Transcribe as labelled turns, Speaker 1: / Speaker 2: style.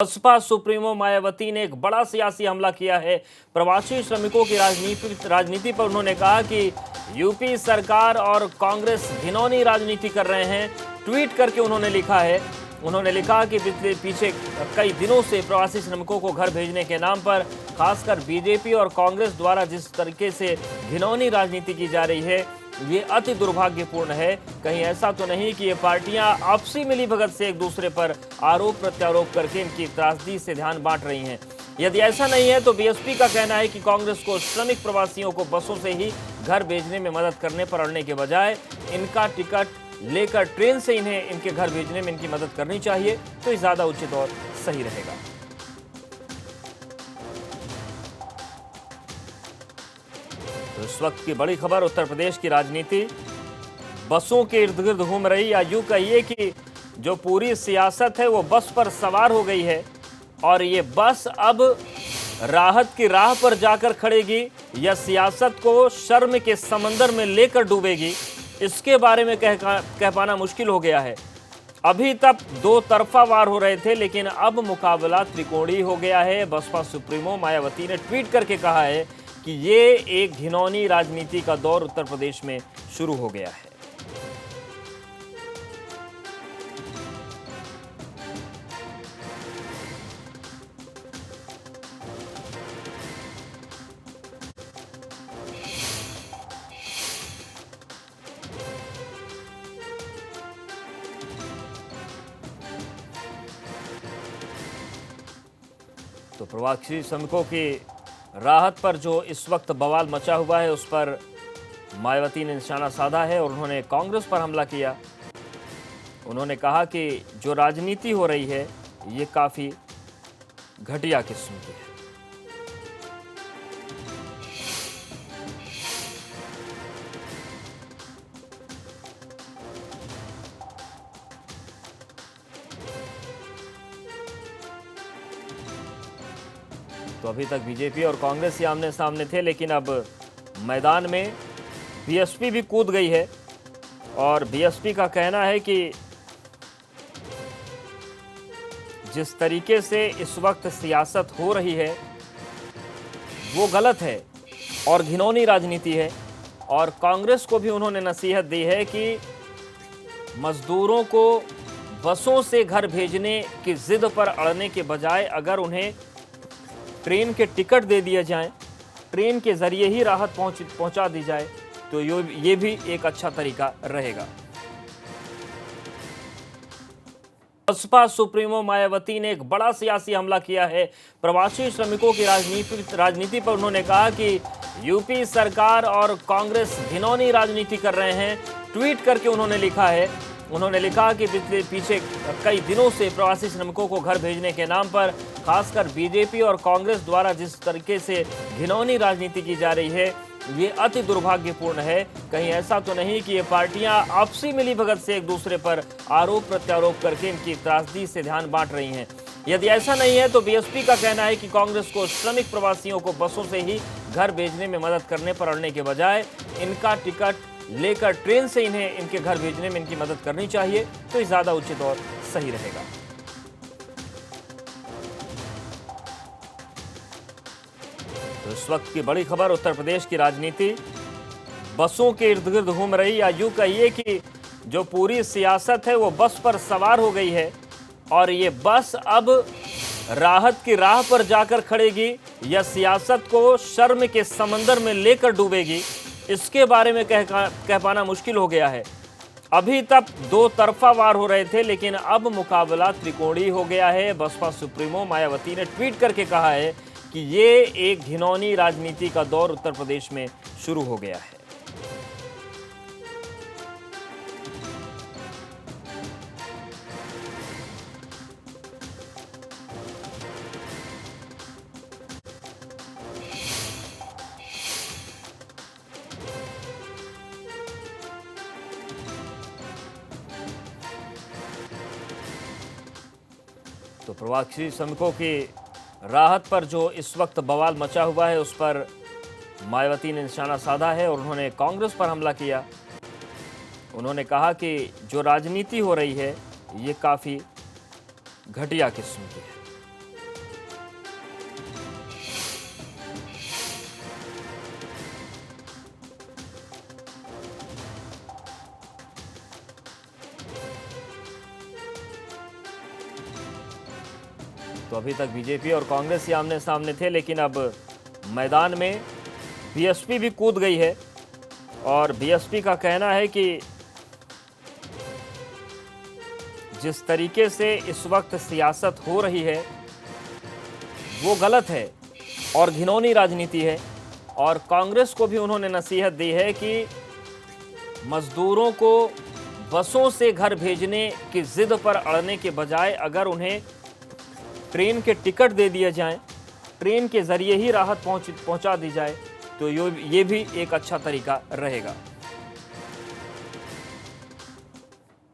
Speaker 1: Baspa supremo Mayawati ने एक बड़ा सियासी हमला किया है। प्रवासी श्रमिकों की राजनीति पर उन्होंने कहा कि यूपी सरकार और कांग्रेस घिनौनी राजनीति कर रहे हैं। ट्वीट करके उन्होंने लिखा कि पीछे कई दिनों से प्रवासी श्रमिकों को घर भेजने के नाम पर खासकर बीजेपी और कांग्रेस द्वारा जिस तरीके से घिनौनी राजनीति की जा रही है, ये अति दुर्भाग्यपूर्ण है। कहीं ऐसा तो नहीं कि ये पार्टियां आपसी मिलीभगत से एक दूसरे पर आरोप प्रत्यारोप करके इनकी त्रासदी से ध्यान बांट रही हैं। यदि ऐसा नहीं है तो बीएसपी का कहना है कि कांग्रेस को श्रमिक प्रवासियों को बसों से ही घर भेजने में मदद करने पर अड़ने के बजाय इनका टिकट लेकर ट्रेन से इन्हें इनके घर भेजने में इनकी मदद करनी चाहिए, तो ये ज्यादा उचित और सही रहेगा। तो इस वक्त की बड़ी खबर, उत्तर प्रदेश की राजनीति बसों के इर्द गिर्द घूम रही, या यूं कहिए कि जो पूरी सियासत है वो बस पर सवार हो गई है और ये बस अब राहत की राह पर जाकर खड़ेगी या सियासत को शर्म के समंदर में लेकर डूबेगी, इसके बारे में कह पाना मुश्किल हो गया है। अभी तक दो तरफा वार हो रहे थे, लेकिन अब मुकाबला त्रिकोणीय हो गया है। बसपा सुप्रीमो मायावती ने ट्वीट करके कहा है कि ये एक घिनौनी राजनीति का दौर उत्तर प्रदेश में शुरू हो गया है। तो प्रवासी श्रमिकों की राहत पर जो इस वक्त बवाल मचा हुआ है, उस पर मायावती ने निशाना साधा है और उन्होंने कांग्रेस पर हमला किया। उन्होंने कहा कि जो राजनीति हो रही है ये काफी घटिया किस्म की है। तो अभी तक बीजेपी और कांग्रेस ही आमने सामने थे, लेकिन अब मैदान में बीएसपी भी कूद गई है और बीएसपी का कहना है कि जिस तरीके से इस वक्त सियासत हो रही है वो गलत है और घिनौनी राजनीति है। और कांग्रेस को भी उन्होंने नसीहत दी है कि मजदूरों को बसों से घर भेजने की जिद पर अड़ने के बजाय अगर उन्हें ट्रेन के टिकट दे दिए जाएं, ट्रेन के जरिए ही राहत पहुंचा दी जाए, तो ये भी एक अच्छा तरीका रहेगा। बसपा सुप्रीमो मायावती ने एक बड़ा सियासी हमला किया है। प्रवासी श्रमिकों की राजनीति पर उन्होंने कहा कि यूपी सरकार और कांग्रेस घिनौनी राजनीति कर रहे हैं। ट्वीट करके उन्होंने लिखा कि पीछे कई दिनों से प्रवासी श्रमिकों को घर भेजने के नाम पर खासकर बीजेपी और कांग्रेस द्वारा जिस तरीके से घिनौनी राजनीति की जा रही है, ये अति दुर्भाग्यपूर्ण है। कहीं ऐसा तो नहीं कि ये पार्टियां आपसी मिलीभगत से एक दूसरे पर आरोप प्रत्यारोप करके इनकी त्रासदी से ध्यान बांट रही हैं। यदि ऐसा नहीं है तो बीएसपी का कहना है कि कांग्रेस को श्रमिक प्रवासियों को बसों से ही घर भेजने में मदद करने पर अड़ने के बजाय इनका टिकट लेकर ट्रेन से इन्हें इनके घर भेजने में इनकी मदद करनी चाहिए, तो ये ज्यादा उचित और सही रहेगा। तो इस वक्त की बड़ी खबर, उत्तर प्रदेश की राजनीति बसों के इर्द गिर्द घूम रही, या यूं कहिए कि जो पूरी सियासत है वो बस पर सवार हो गई है और ये बस अब राहत की राह पर जाकर खड़ेगी या सियासत को शर्म के समंदर में लेकर डूबेगी, इसके बारे में कह पाना मुश्किल हो गया है। अभी तक दो तरफा वार हो रहे थे, लेकिन अब मुकाबला त्रिकोणीय हो गया है। बसपा सुप्रीमो मायावती ने ट्वीट करके कहा है कि ये एक घिनौनी राजनीति का दौर उत्तर प्रदेश में शुरू हो गया है। तो प्रवासी श्रमिकों की राहत पर जो इस वक्त बवाल मचा हुआ है, उस पर मायावती ने निशाना साधा है और उन्होंने कांग्रेस पर हमला किया। उन्होंने कहा कि जो राजनीति हो रही है ये काफ़ी घटिया किस्म की है। तो अभी तक बीजेपी और कांग्रेस ही आमने सामने थे, लेकिन अब मैदान में बीएसपी भी कूद गई है और बीएसपी का कहना है कि जिस तरीके से इस वक्त सियासत हो रही है वो गलत है और घिनौनी राजनीति है। और कांग्रेस को भी उन्होंने नसीहत दी है कि मजदूरों को बसों से घर भेजने की जिद पर अड़ने के बजाय अगर उन्हें ट्रेन के टिकट दे दिए जाएं, ट्रेन के जरिए ही राहत पहुंचा दी जाए, तो ये भी एक अच्छा तरीका रहेगा।